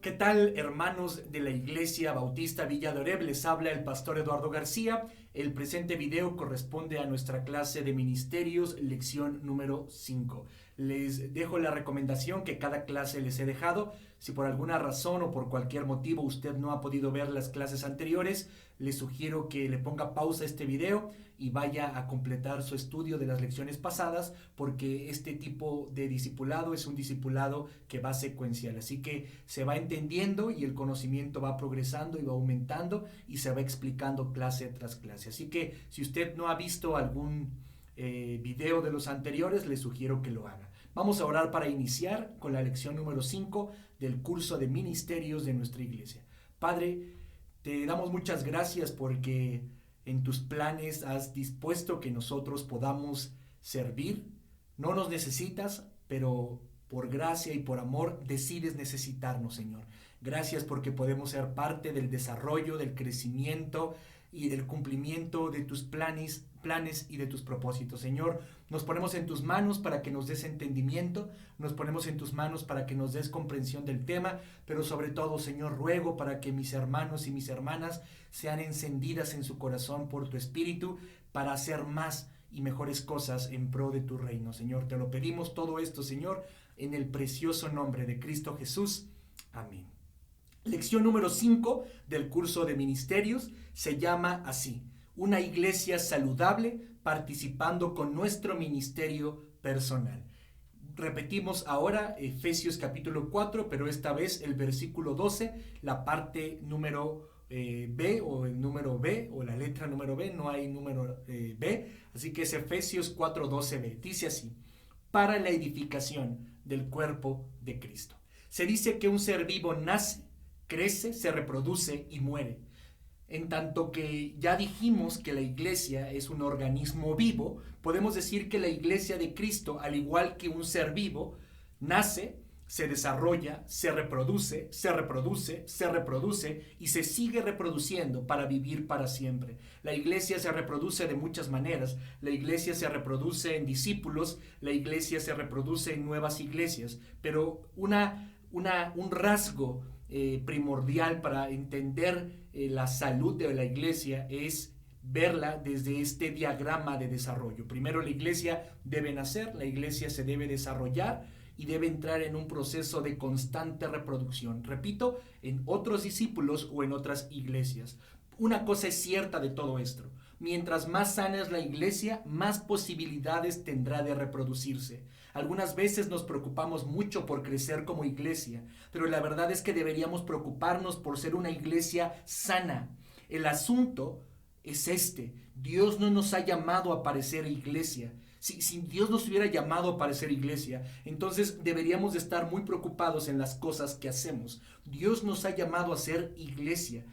¿Qué tal, hermanos de la Iglesia Bautista Villa de Oreb? Les habla el pastor Eduardo García. El presente video corresponde a nuestra clase de ministerios, lección número 5. Les dejo la recomendación que cada clase les he dejado. Si por alguna razón o por cualquier motivo usted no ha podido ver las clases anteriores, les sugiero que le ponga pausa a este video y vaya a completar su estudio de las lecciones pasadas, porque este tipo de discipulado es un discipulado que va secuencial, así que se va entendiendo y el conocimiento va progresando y va aumentando y se va explicando clase tras clase. Así que si usted no ha visto algún video de los anteriores, le sugiero que lo haga. Vamos a orar para iniciar con la lección número 5 del curso de ministerios de nuestra iglesia. Padre, te damos muchas gracias porque en tus planes has dispuesto que nosotros podamos servir. No nos necesitas, pero por gracia y por amor decides necesitarnos, Señor. Gracias porque podemos ser parte del desarrollo, del crecimiento y del cumplimiento de tus planes y de tus propósitos. Señor, nos ponemos en tus manos para que nos des entendimiento, nos ponemos en tus manos para que nos des comprensión del tema, pero sobre todo, Señor, ruego para que mis hermanos y mis hermanas sean encendidas en su corazón por tu Espíritu para hacer más y mejores cosas en pro de tu reino. Señor, te lo pedimos todo esto, Señor, en el precioso nombre de Cristo Jesús. Amén. Lección número 5 del curso de ministerios se llama así: una iglesia saludable participando con nuestro ministerio personal. Repetimos ahora Efesios capítulo 4, pero esta vez el versículo 12, la parte número B o el número B o la letra número B, no hay número B, así que es Efesios 4:12b. Dice así: para la edificación del cuerpo de Cristo. Se dice que un ser vivo nace, crece, se reproduce y muere. En tanto que ya dijimos que la iglesia es un organismo vivo, podemos decir que la iglesia de Cristo, al igual que un ser vivo, nace, se desarrolla, se reproduce y se sigue reproduciendo para vivir para siempre. La iglesia se reproduce de muchas maneras. La iglesia se reproduce en discípulos, la iglesia se reproduce en nuevas iglesias, pero un rasgo primordial para entender la salud de la iglesia es verla desde este diagrama de desarrollo. Primero, la iglesia debe nacer, la iglesia se debe desarrollar y debe entrar en un proceso de constante reproducción. Repito, en otros discípulos o en otras iglesias. Una cosa es cierta de todo esto: mientras más sana es la iglesia, más posibilidades tendrá de reproducirse. Algunas veces nos preocupamos mucho por crecer como iglesia, pero la verdad es que deberíamos preocuparnos por ser una iglesia sana. El asunto es este: Dios no nos ha llamado a parecer iglesia. Si Dios nos hubiera llamado a parecer iglesia, entonces deberíamos de estar muy preocupados en las cosas que hacemos. Dios nos ha llamado a ser iglesia,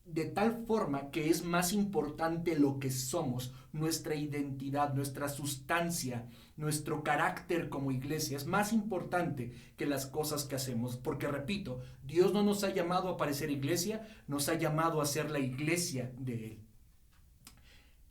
de tal forma que es más importante lo que somos, nuestra identidad, nuestra sustancia, nuestro carácter como iglesia. Es más importante que las cosas que hacemos, porque repito, Dios no nos ha llamado a parecer iglesia, nos ha llamado a ser la iglesia de Él.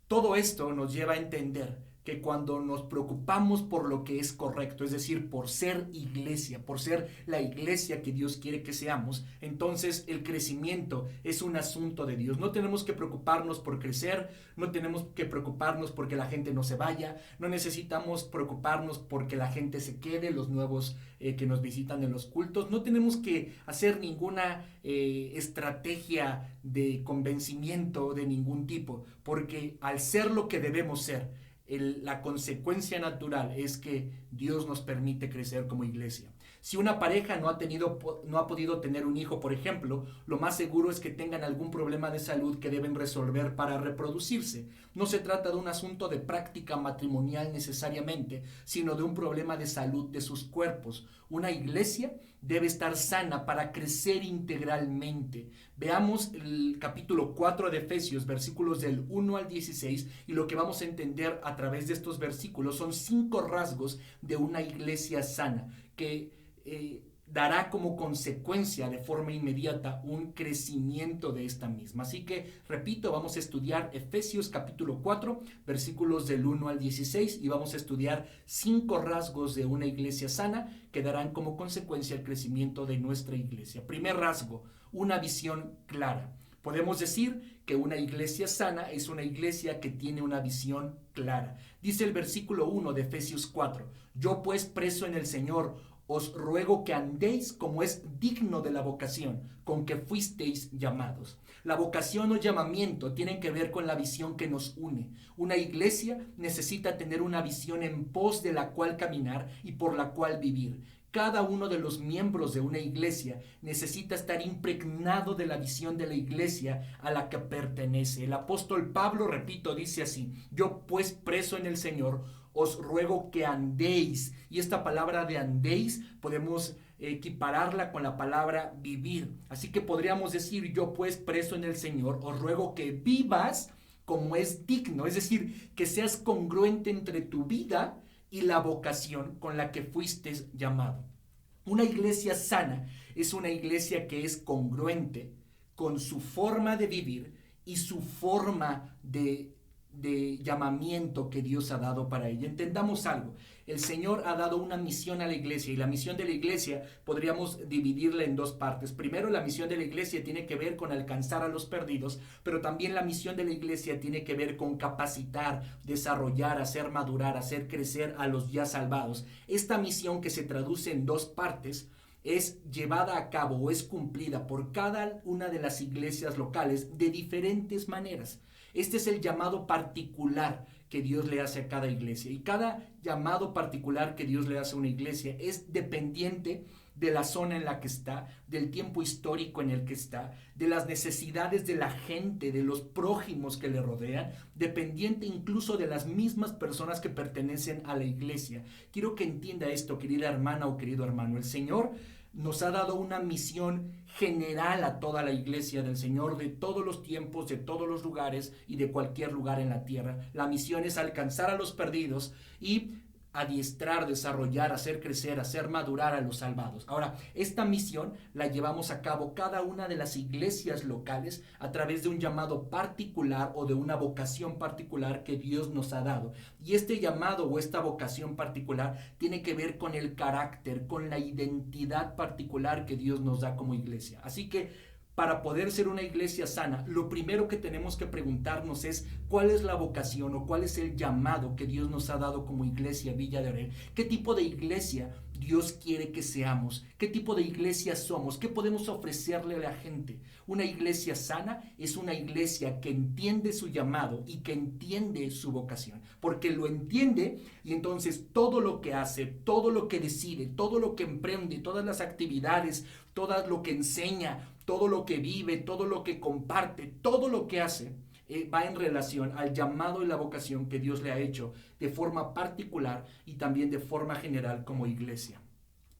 Todo esto nos lleva a entender que cuando nos preocupamos por lo que es correcto, es decir, por ser iglesia, por ser la iglesia que Dios quiere que seamos, entonces el crecimiento es un asunto de Dios. No tenemos que preocuparnos por crecer, no tenemos que preocuparnos porque la gente no se vaya, no necesitamos preocuparnos porque la gente se quede, los nuevos que nos visitan en los cultos. No tenemos que hacer ninguna estrategia de convencimiento de ningún tipo, porque al ser lo que debemos ser, la consecuencia natural es que Dios nos permite crecer como iglesia. Si una pareja no ha podido tener un hijo, por ejemplo, lo más seguro es que tengan algún problema de salud que deben resolver para reproducirse. No se trata de un asunto de práctica matrimonial necesariamente, sino de un problema de salud de sus cuerpos. Una iglesia debe estar sana para crecer integralmente. Veamos el capítulo 4 de Efesios, versículos del 1 al 16, y lo que vamos a entender a través de estos versículos son 5 rasgos de una iglesia sana que dará como consecuencia de forma inmediata un crecimiento de esta misma. Así que, repito, vamos a estudiar Efesios capítulo 4, versículos del 1 al 16 y vamos a estudiar 5 rasgos de una iglesia sana que darán como consecuencia el crecimiento de nuestra iglesia. Primer rasgo, una visión clara. Podemos decir que una iglesia sana es una iglesia que tiene una visión clara. Dice el versículo 1 de Efesios 4, yo pues preso en el Señor, os ruego que andéis como es digno de la vocación con que fuisteis llamados. La vocación o llamamiento tienen que ver con la visión que nos une. Una iglesia necesita tener una visión en pos de la cual caminar y por la cual vivir. Cada uno de los miembros de una iglesia necesita estar impregnado de la visión de la iglesia a la que pertenece. El apóstol Pablo, repito, dice así, yo pues preso en el Señor, os ruego que andéis. Y esta palabra de andéis podemos equipararla con la palabra vivir. Así que podríamos decir, yo pues preso en el Señor, os ruego que vivas como es digno. Es decir, que seas congruente entre tu vida y la vocación con la que fuiste llamado. Una iglesia sana es una iglesia que es congruente con su forma de vivir y su forma de llamamiento que Dios ha dado para ella. Entendamos algo, el Señor ha dado una misión a la iglesia y la misión de la iglesia podríamos dividirla en dos partes. Primero, la misión de la iglesia tiene que ver con alcanzar a los perdidos, pero también la misión de la iglesia tiene que ver con capacitar, desarrollar, hacer madurar, hacer crecer a los ya salvados. Esta misión, que se traduce en dos partes, es llevada a cabo o es cumplida por cada una de las iglesias locales de diferentes maneras. Este es el llamado particular que Dios le hace a cada iglesia. Y cada llamado particular que Dios le hace a una iglesia es dependiente de la zona en la que está, del tiempo histórico en el que está, de las necesidades de la gente, de los prójimos que le rodean, dependiente incluso de las mismas personas que pertenecen a la iglesia. Quiero que entienda esto, querida hermana o querido hermano. El Señor nos ha dado una misión general a toda la iglesia del Señor, de todos los tiempos, de todos los lugares y de cualquier lugar en la tierra. La misión es alcanzar a los perdidos y adiestrar, desarrollar, hacer crecer, hacer madurar a los salvados. Ahora, esta misión la llevamos a cabo cada una de las iglesias locales a través de un llamado particular o de una vocación particular que Dios nos ha dado. Y este llamado o esta vocación particular tiene que ver con el carácter, con la identidad particular que Dios nos da como iglesia. Así que para poder ser una iglesia sana, lo primero que tenemos que preguntarnos es cuál es la vocación o cuál es el llamado que Dios nos ha dado como iglesia Villa de Orel. ¿Qué tipo de iglesia Dios quiere que seamos? ¿Qué tipo de iglesia somos? ¿Qué podemos ofrecerle a la gente? Una iglesia sana es una iglesia que entiende su llamado y que entiende su vocación, porque lo entiende y entonces todo lo que hace, todo lo que decide, todo lo que emprende, todas las actividades, todo lo que enseña, todo lo que vive, todo lo que comparte, todo lo que hace, va en relación al llamado y la vocación que Dios le ha hecho de forma particular y también de forma general como iglesia.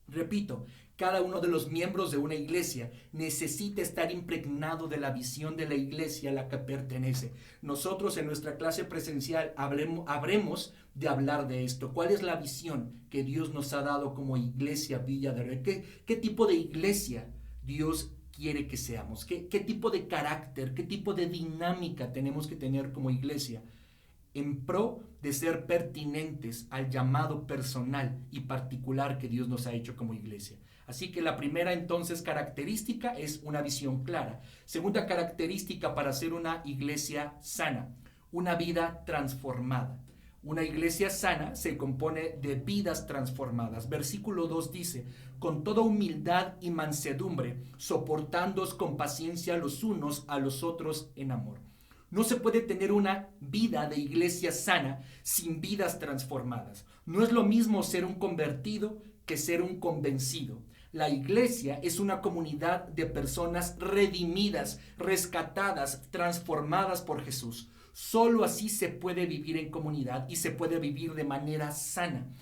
Repito, cada uno de los miembros de una iglesia necesita estar impregnado de la visión de la iglesia a la que pertenece. Nosotros en nuestra clase presencial habremos de hablar de esto. ¿Cuál es la visión que Dios nos ha dado como iglesia Villa de Orel? ¿Qué tipo de iglesia Dios quiere que seamos? ¿Qué tipo de carácter, qué tipo de dinámica tenemos que tener como iglesia en pro de ser pertinentes al llamado personal y particular que Dios nos ha hecho como iglesia? Así que la primera entonces característica es una visión clara. Segunda característica para ser una iglesia sana, una vida transformada. Una iglesia sana se compone de vidas transformadas. Versículo 2 dice, con toda humildad y mansedumbre, soportándoos con paciencia los unos a los otros en amor. No se puede tener una vida de iglesia sana sin vidas transformadas. No es lo mismo ser un convertido que ser un convencido. La iglesia es una comunidad de personas redimidas, rescatadas, transformadas por Jesús. Solo así se puede vivir en comunidad y se puede vivir de manera sana.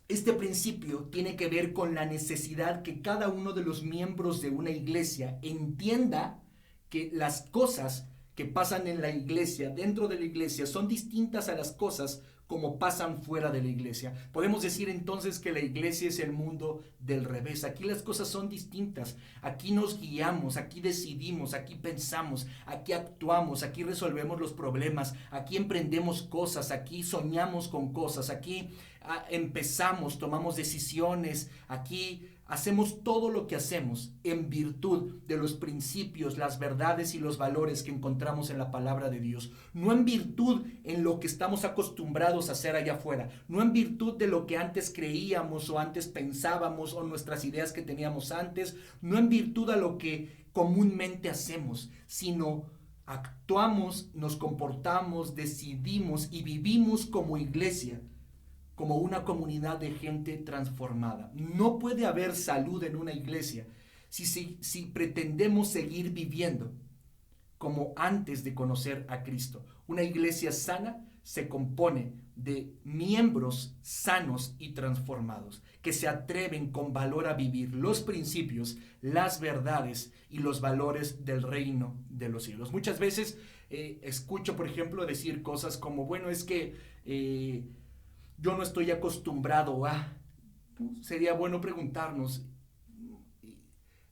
Este principio tiene que ver con la necesidad que cada uno de los miembros de una iglesia entienda que las cosas que pasan en la iglesia, dentro de la iglesia, son distintas a las cosas como pasan fuera de la iglesia. Podemos decir entonces que la iglesia es el mundo del revés. Aquí las cosas son distintas. Aquí nos guiamos, aquí decidimos, aquí pensamos, aquí actuamos, aquí resolvemos los problemas, aquí emprendemos cosas, aquí soñamos con cosas, aquí empezamos, tomamos decisiones, aquí hacemos todo lo que hacemos en virtud de los principios, las verdades y los valores que encontramos en la palabra de Dios. No en virtud en lo que estamos acostumbrados a hacer allá afuera. No en virtud de lo que antes creíamos o antes pensábamos o nuestras ideas que teníamos antes. No en virtud a lo que comúnmente hacemos, sino actuamos, nos comportamos, decidimos y vivimos como iglesia, como una comunidad de gente transformada. No puede haber salud en una iglesia si pretendemos seguir viviendo como antes de conocer a Cristo. Una iglesia sana se compone de miembros sanos y transformados, que se atreven con valor a vivir los principios, las verdades y los valores del reino de los cielos. Muchas veces escucho, por ejemplo, decir cosas como, bueno, es que yo no estoy acostumbrado a... Sería bueno preguntarnos,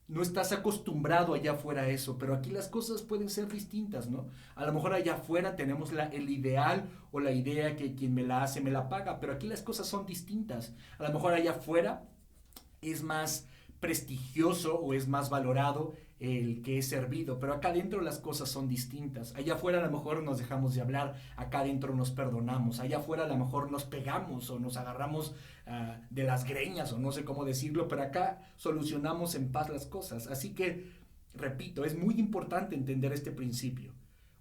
no estás acostumbrado allá afuera a eso, pero aquí las cosas pueden ser distintas, ¿no? A lo mejor allá afuera tenemos el ideal o la idea que quien me la hace me la paga, pero aquí las cosas son distintas. A lo mejor allá afuera es más prestigioso o es más valorado el que es servido, pero acá adentro las cosas son distintas. Allá afuera a lo mejor nos dejamos de hablar, acá adentro nos perdonamos, allá afuera a lo mejor nos pegamos o nos agarramos de las greñas o no sé cómo decirlo, pero acá solucionamos en paz las cosas. Así que, repito, es muy importante entender este principio.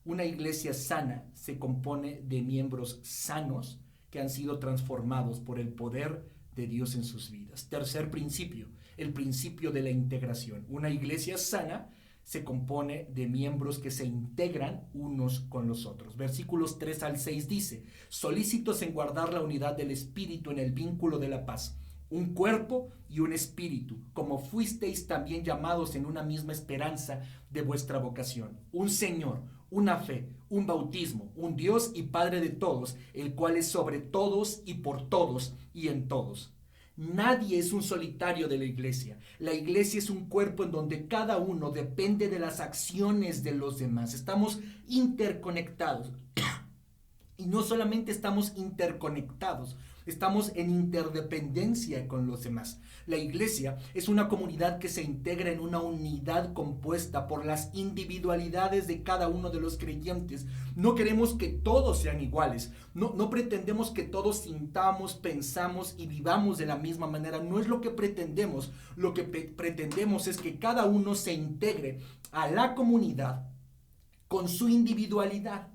Una iglesia sana se compone de miembros sanos que han sido transformados por el poder de Dios en sus vidas. Tercer principio, el principio de la integración. Una iglesia sana se compone de miembros que se integran unos con los otros. Versículos 3 al 6 dice, solícitos en guardar la unidad del espíritu en el vínculo de la paz, un cuerpo y un espíritu, como fuisteis también llamados en una misma esperanza de vuestra vocación, un Señor, una fe, un bautismo, un Dios y Padre de todos, el cual es sobre todos y por todos y en todos. Nadie es un solitario de la iglesia. La iglesia es un cuerpo en donde cada uno depende de las acciones de los demás. Estamos interconectados. Y no solamente estamos interconectados, estamos en interdependencia con los demás. La iglesia es una comunidad que se integra en una unidad compuesta por las individualidades de cada uno de los creyentes. No queremos que todos sean iguales. No pretendemos que todos sintamos, pensamos y vivamos de la misma manera. No es lo que pretendemos. Lo que pretendemos es que cada uno se integre a la comunidad con su individualidad.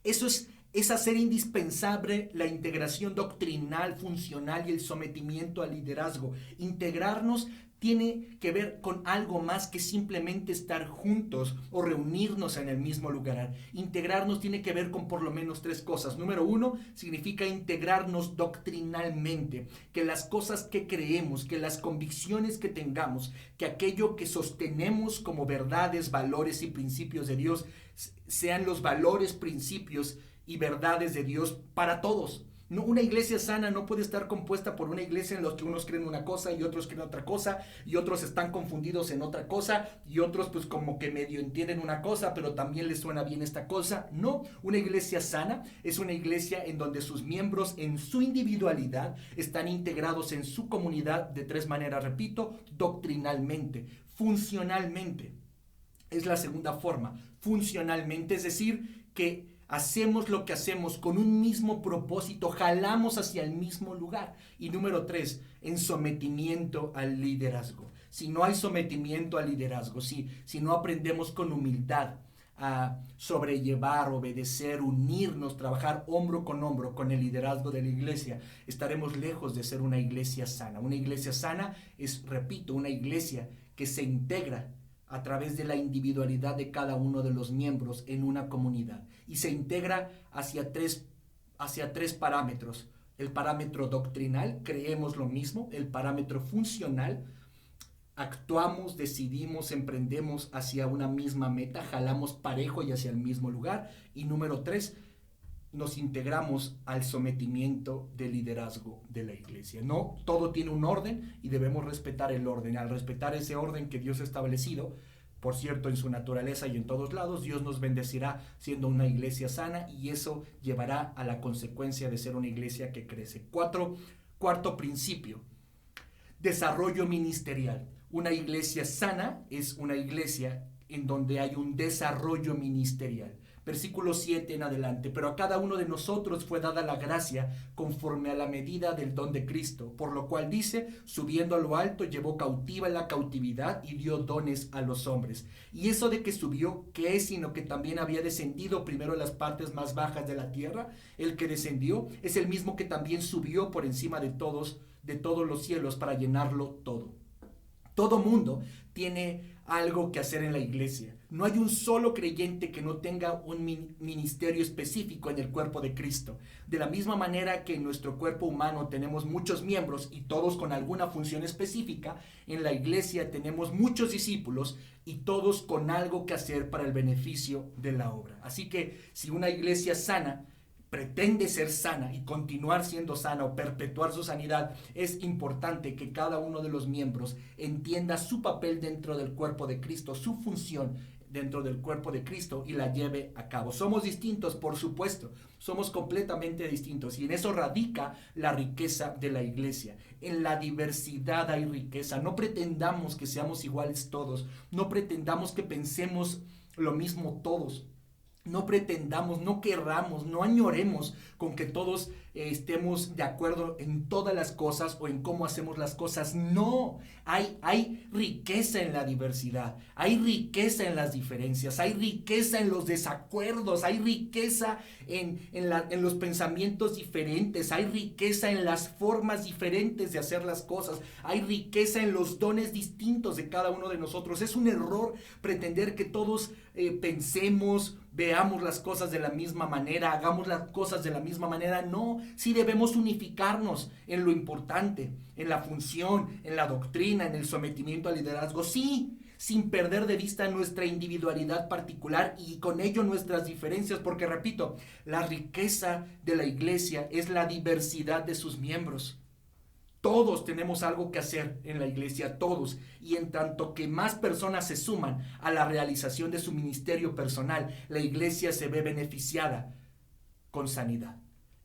Eso es hacer indispensable la integración doctrinal, funcional y el sometimiento al liderazgo. Integrarnos tiene que ver con algo más que simplemente estar juntos o reunirnos en el mismo lugar. Integrarnos tiene que ver con por lo menos tres cosas. Número uno, significa integrarnos doctrinalmente, que las cosas que creemos, que las convicciones que tengamos, que aquello que sostenemos como verdades, valores y principios de Dios, sean los valores, principios y verdades de Dios para todos. No, una iglesia sana no puede estar compuesta por una iglesia en la que unos creen una cosa y otros creen otra cosa y otros están confundidos en otra cosa y otros pues como que medio entienden una cosa pero también les suena bien esta cosa. No, una iglesia sana es una iglesia en donde sus miembros en su individualidad están integrados en su comunidad de tres maneras, repito, doctrinalmente, funcionalmente. Es la segunda forma, funcionalmente, es decir, que hacemos lo que hacemos con un mismo propósito, jalamos hacia el mismo lugar. Y número 3, en sometimiento al liderazgo. Si no hay sometimiento al liderazgo, si no aprendemos con humildad a sobrellevar, obedecer, unirnos, trabajar hombro con el liderazgo de la iglesia, estaremos lejos de ser una iglesia sana. Una iglesia sana es, repito, una iglesia que se integra a través de la individualidad de cada uno de los miembros en una comunidad y se integra hacia tres parámetros. El parámetro doctrinal, creemos lo mismo. El parámetro funcional, actuamos, decidimos, emprendemos hacia una misma meta, jalamos parejo y hacia el mismo lugar. Y número 3, nos integramos al sometimiento del liderazgo de la iglesia. No, todo tiene un orden y debemos respetar el orden. Al respetar ese orden que Dios ha establecido, por cierto, en su naturaleza y en todos lados, Dios nos bendecirá siendo una iglesia sana, y eso llevará a la consecuencia de ser una iglesia que crece. Cuarto principio: desarrollo ministerial. Una iglesia sana es una iglesia en donde hay un desarrollo ministerial. Versículo 7 en adelante: pero a cada uno de nosotros fue dada la gracia conforme a la medida del don de Cristo, por lo cual dice: subiendo a lo alto, llevó cautiva la cautividad y dio dones a los hombres. Y eso de que subió, ¿qué es? Sino que también había descendido primero a las partes más bajas de la tierra. El que descendió es el mismo que también subió por encima de todos los cielos para llenarlo todo. Todo mundo tiene algo que hacer en la iglesia. No hay un solo creyente que no tenga un ministerio específico en el cuerpo de Cristo. De la misma manera que en nuestro cuerpo humano tenemos muchos miembros y todos con alguna función específica, en la iglesia tenemos muchos discípulos y todos con algo que hacer para el beneficio de la obra. Así que si una iglesia sana pretende ser sana y continuar siendo sana o perpetuar su sanidad, es importante que cada uno de los miembros entienda su papel dentro del cuerpo de Cristo, su función dentro del cuerpo de Cristo, y la lleve a cabo. Somos distintos, por supuesto, somos completamente distintos, y en eso radica la riqueza de la iglesia. En la diversidad hay riqueza. No pretendamos que seamos iguales todos, no pretendamos que pensemos lo mismo todos. No pretendamos, no querramos, no añoremos con que todos estemos de acuerdo en todas las cosas o en cómo hacemos las cosas. No, hay riqueza en la diversidad, hay riqueza en las diferencias, hay riqueza en los desacuerdos, hay riqueza en los pensamientos diferentes, hay riqueza en las formas diferentes de hacer las cosas, hay riqueza en los dones distintos de cada uno de nosotros. Es un error pretender que todos pensemos, veamos las cosas de la misma manera, hagamos las cosas de la misma manera. No, sí debemos unificarnos en lo importante, en la función, en la doctrina, en el sometimiento al liderazgo, sí, sin perder de vista nuestra individualidad particular y con ello nuestras diferencias, porque repito, la riqueza de la iglesia es la diversidad de sus miembros. Todos tenemos algo que hacer en la iglesia, todos, y en tanto que más personas se suman a la realización de su ministerio personal, la iglesia se ve beneficiada con sanidad.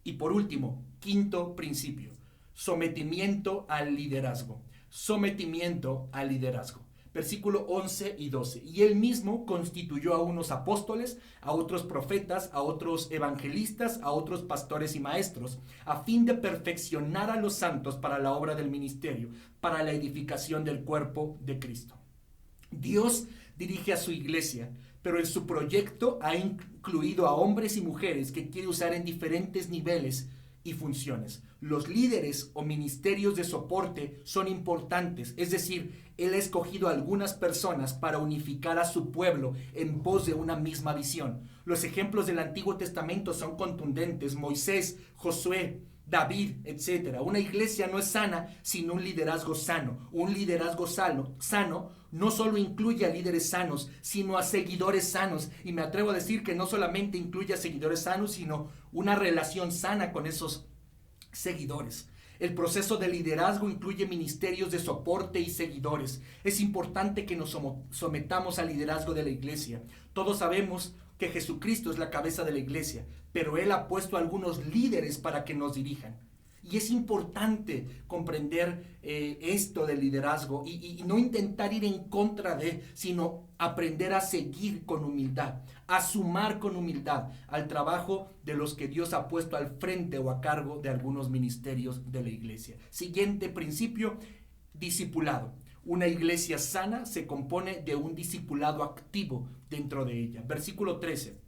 Y por último, quinto principio: sometimiento al liderazgo. Sometimiento al liderazgo. Versículo 11 y 12. Y él mismo constituyó a unos apóstoles, a otros profetas, a otros evangelistas, a otros pastores y maestros, a fin de perfeccionar a los santos para la obra del ministerio, para la edificación del cuerpo de Cristo. Dios dirige a su iglesia, pero en su proyecto ha incluido a hombres y mujeres que quiere usar en diferentes niveles y funciones. Los líderes o ministerios de soporte son importantes, es decir, Él ha escogido a algunas personas para unificar a su pueblo en pos de una misma visión. Los ejemplos del Antiguo Testamento son contundentes: Moisés, Josué, David, etc. Una iglesia no es sana sin un liderazgo sano. Un liderazgo sano no solo incluye a líderes sanos, sino a seguidores sanos. Y me atrevo a decir que no solamente incluye a seguidores sanos, sino una relación sana con esos seguidores. El proceso de liderazgo incluye ministerios de soporte y seguidores. Es importante que nos sometamos al liderazgo de la iglesia. Todos sabemos que Jesucristo es la cabeza de la iglesia, pero Él ha puesto a algunos líderes para que nos dirijan. Y es importante comprender esto del liderazgo y no intentar ir en contra de, sino aprender a seguir con humildad, a sumar con humildad al trabajo de los que Dios ha puesto al frente o a cargo de algunos ministerios de la iglesia. Siguiente principio: discipulado. Una iglesia sana se compone de un discipulado activo dentro de ella. Versículo 13.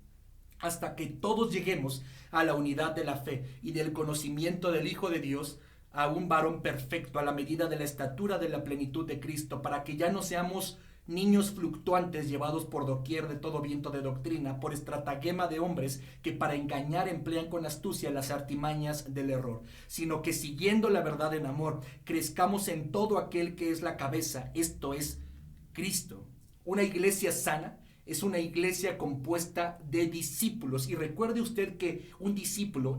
Hasta que todos lleguemos a la unidad de la fe y del conocimiento del Hijo de Dios, a un varón perfecto, a la medida de la estatura de la plenitud de Cristo, para que ya no seamos niños fluctuantes llevados por doquier de todo viento de doctrina, por estratagema de hombres que para engañar emplean con astucia las artimañas del error, sino que siguiendo la verdad en amor, crezcamos en todo aquel que es la cabeza, esto es Cristo. Una iglesia sana Es una iglesia compuesta de discípulos. Y recuerde usted que un discípulo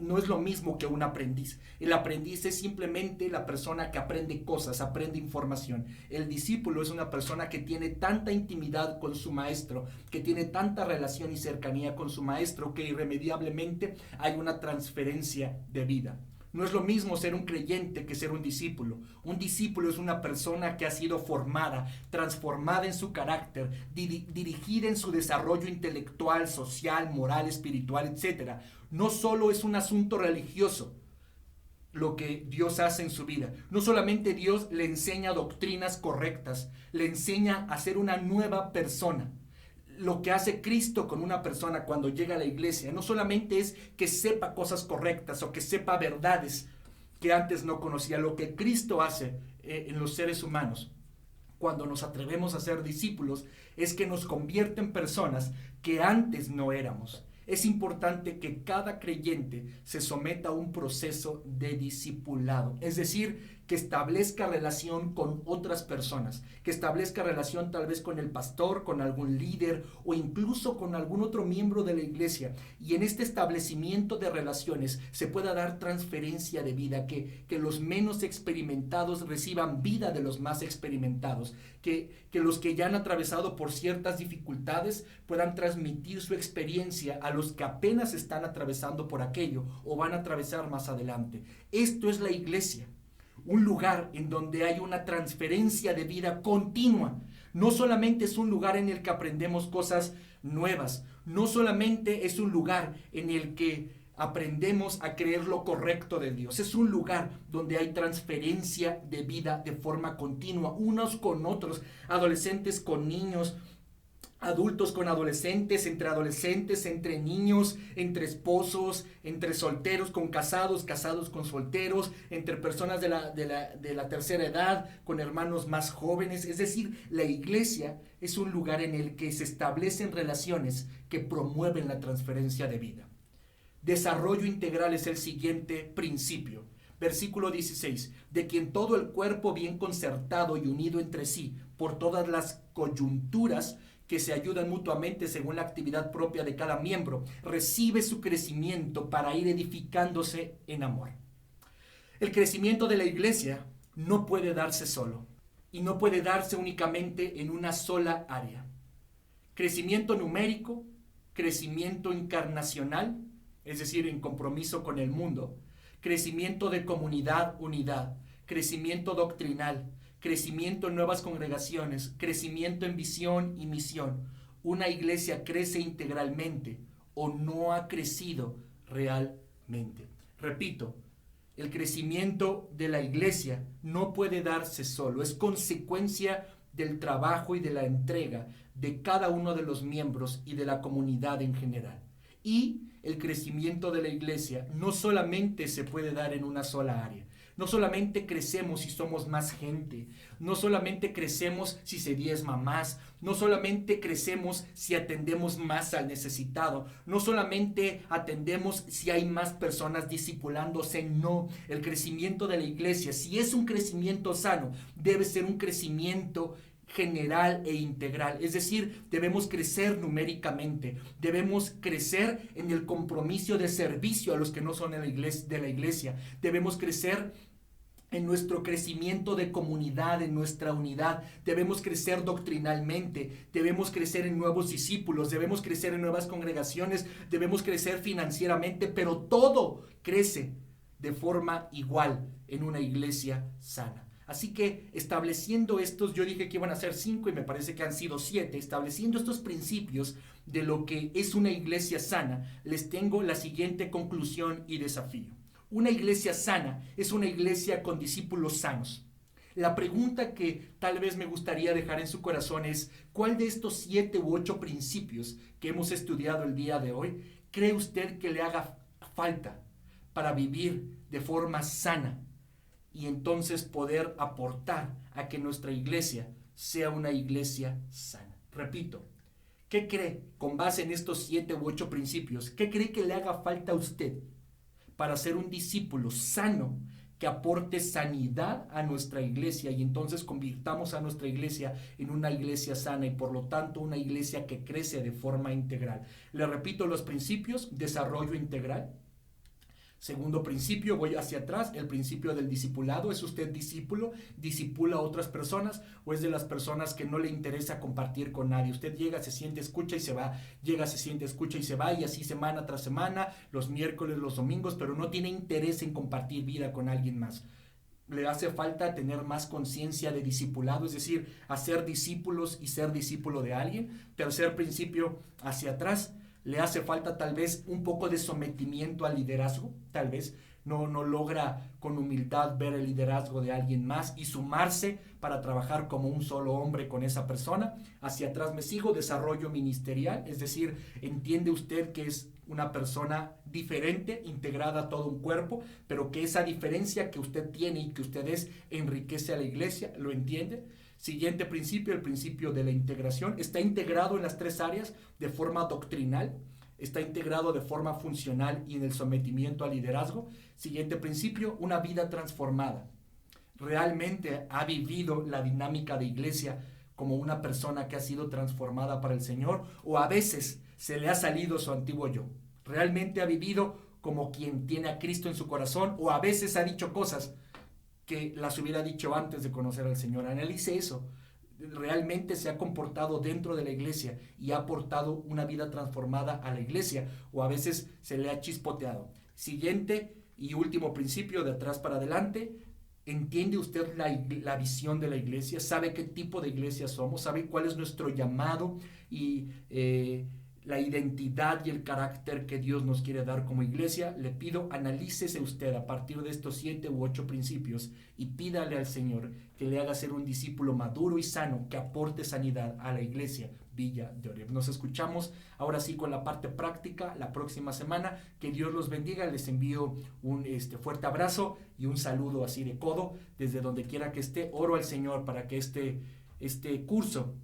no es lo mismo que un aprendiz. El aprendiz es simplemente la persona que aprende cosas, aprende información. El discípulo es una persona que tiene tanta intimidad con su maestro, que tiene tanta relación y cercanía con su maestro, que irremediablemente hay una transferencia de vida. No es lo mismo ser un creyente que ser un discípulo. Un discípulo es una persona que ha sido formada, transformada en su carácter, dirigida en su desarrollo intelectual, social, moral, espiritual, etc. No solo es un asunto religioso lo que Dios hace en su vida. No solamente Dios le enseña doctrinas correctas, le enseña a ser una nueva persona. Lo que hace Cristo con una persona cuando llega a la iglesia no solamente es que sepa cosas correctas o que sepa verdades que antes no conocía. Lo que Cristo hace en los seres humanos cuando nos atrevemos a ser discípulos es que nos convierte en personas que antes no éramos. Es importante que cada creyente se someta a un proceso de discipulado, es decir, que establezca relación con otras personas, que establezca relación tal vez con el pastor, con algún líder o incluso con algún otro miembro de la iglesia. Y en este establecimiento de relaciones se pueda dar transferencia de vida, que los menos experimentados reciban vida de los más experimentados, que los que ya han atravesado por ciertas dificultades puedan transmitir su experiencia a los que apenas están atravesando por aquello o van a atravesar más adelante. Esto es la iglesia. Un lugar en donde hay una transferencia de vida continua. No solamente es un lugar en el que aprendemos cosas nuevas, no solamente es un lugar en el que aprendemos a creer lo correcto de Dios, es un lugar donde hay transferencia de vida de forma continua, unos con otros, adolescentes con niños, adultos con adolescentes, entre niños, entre esposos, entre solteros con casados, casados con solteros, entre personas de la tercera edad, con hermanos más jóvenes. Es decir, la iglesia es un lugar en el que se establecen relaciones que promueven la transferencia de vida. Desarrollo integral es el siguiente principio. Versículo 16, de quien todo el cuerpo bien concertado y unido entre sí por todas las coyunturas que se ayudan mutuamente según la actividad propia de cada miembro, recibe su crecimiento para ir edificándose en amor. El crecimiento de la iglesia no puede darse solo y no puede darse únicamente en una sola área. Crecimiento numérico, crecimiento encarnacional, es decir, en compromiso con el mundo, crecimiento de comunidad, unidad, crecimiento doctrinal, crecimiento en nuevas congregaciones, crecimiento en visión y misión. Una iglesia crece integralmente o no ha crecido realmente. Repito, el crecimiento de la iglesia no puede darse solo, es consecuencia del trabajo y de la entrega de cada uno de los miembros y de la comunidad en general. Y el crecimiento de la iglesia no solamente se puede dar en una sola área. No solamente crecemos si somos más gente, no solamente crecemos si se diezma más, no solamente crecemos si atendemos más al necesitado, no solamente atendemos si hay más personas discipulándose, no. El crecimiento de la iglesia, si es un crecimiento sano, debe ser un crecimiento general e integral, es decir, debemos crecer numéricamente, debemos crecer en el compromiso de servicio a los que no son de la iglesia, debemos crecer en nuestro crecimiento de comunidad, en nuestra unidad, debemos crecer doctrinalmente, debemos crecer en nuevos discípulos, debemos crecer en nuevas congregaciones, debemos crecer financieramente, pero todo crece de forma igual en una iglesia sana. Así que estableciendo estos, yo dije que iban a ser 5 y me parece que han sido 7, estableciendo estos principios de lo que es una iglesia sana, les tengo la siguiente conclusión y desafío. Una iglesia sana es una iglesia con discípulos sanos. La pregunta que tal vez me gustaría dejar en su corazón es, ¿cuál de estos 7 u 8 principios que hemos estudiado el día de hoy cree usted que le haga falta para vivir de forma sana y entonces poder aportar a que nuestra iglesia sea una iglesia sana? Repito, ¿qué cree con base en estos 7 u 8 principios? ¿Qué cree que le haga falta a usted para ser un discípulo sano que aporte sanidad a nuestra iglesia y entonces convirtamos a nuestra iglesia en una iglesia sana y por lo tanto una iglesia que crece de forma integral. Le repito los principios: desarrollo integral. Segundo principio, voy hacia atrás, el principio del discipulado. ¿Es usted discípulo? ¿Discipula a otras personas? ¿O es de las personas que no le interesa compartir con nadie? Usted llega, se siente, escucha y se va. Llega, se siente, escucha y se va. Y así semana tras semana, los miércoles, los domingos, pero no tiene interés en compartir vida con alguien más. Le hace falta tener más conciencia de discipulado, es decir, hacer discípulos y ser discípulo de alguien. Tercer principio, hacia atrás. Le hace falta tal vez un poco de sometimiento al liderazgo, tal vez no logra con humildad ver el liderazgo de alguien más y sumarse para trabajar como un solo hombre con esa persona. Hacia atrás me sigo, desarrollo ministerial, es decir, entiende usted que es una persona diferente, integrada a todo un cuerpo, pero que esa diferencia que usted tiene y que usted es enriquece a la iglesia, ¿lo entiende? Siguiente principio, el principio de la integración. Está integrado en las tres áreas de forma doctrinal, está integrado de forma funcional y en el sometimiento al liderazgo. Siguiente principio, una vida transformada. Realmente ha vivido la dinámica de iglesia como una persona que ha sido transformada para el Señor, o a veces se le ha salido su antiguo yo. Realmente ha vivido como quien tiene a Cristo en su corazón, o a veces ha dicho cosas que las hubiera dicho antes de conocer al Señor. Analice eso. Realmente se ha comportado dentro de la iglesia y ha aportado una vida transformada a la iglesia, o a veces se le ha chispoteado. Siguiente y último principio, de atrás para adelante. ¿Entiende usted la visión de la iglesia? ¿Sabe qué tipo de iglesia somos? ¿Sabe cuál es nuestro llamado y la identidad y el carácter que Dios nos quiere dar como iglesia? Le pido, analícese usted a partir de estos 7 u 8 principios y pídale al Señor que le haga ser un discípulo maduro y sano que aporte sanidad a la iglesia Villa de Oreb. Nos escuchamos ahora sí con la parte práctica la próxima semana. Que Dios los bendiga. Les envío un fuerte abrazo y un saludo así de codo desde donde quiera que esté. Oro al Señor para que este curso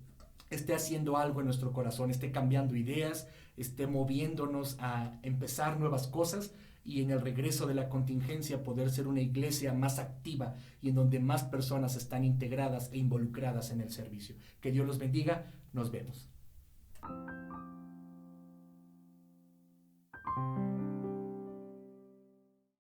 esté haciendo algo en nuestro corazón, esté cambiando ideas, esté moviéndonos a empezar nuevas cosas y en el regreso de la contingencia poder ser una iglesia más activa y en donde más personas están integradas e involucradas en el servicio. Que Dios los bendiga. Nos vemos.